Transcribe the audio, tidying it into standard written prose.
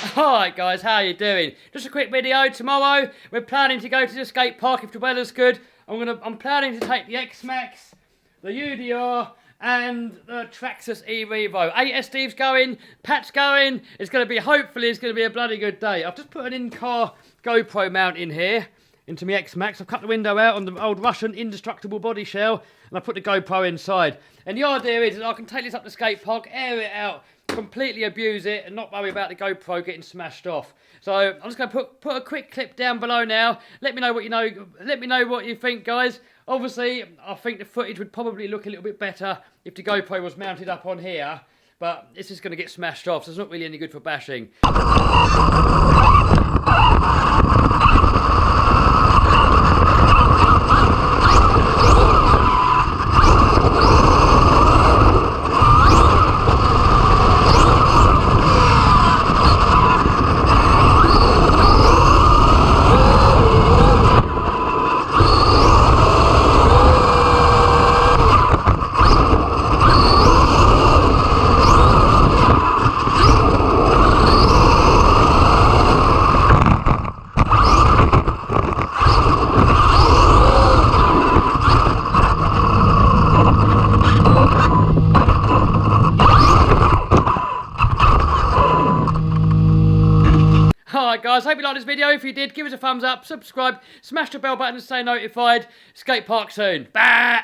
Alright guys, how you doing? Just a quick video. Tomorrow we're planning to go to the skate park if the weather's good. I'm planning to take the X-Maxx, the UDR and the Traxxas E-Revo. ASD's going, Pat's going. Hopefully it's going to be a bloody good day. I've just put an in-car GoPro mount in here into my X-Maxx. I've cut the window out on the old Russian indestructible body shell and I put the GoPro inside. And the idea is that I can take this up to the skate park, air it out, completely abuse it and not worry about the GoPro getting smashed off. So I'm just going to put a quick clip down below now. Let me know what you know. Let me know what you think, guys. Obviously, I think the footage would probably look a little bit better if the GoPro was mounted up on here, but this is going to get smashed off, so it's not really any good for bashing. Alright guys, hope you liked this video. If you did, give us a thumbs up, subscribe, smash the bell button to stay notified. Skate park soon. Bah!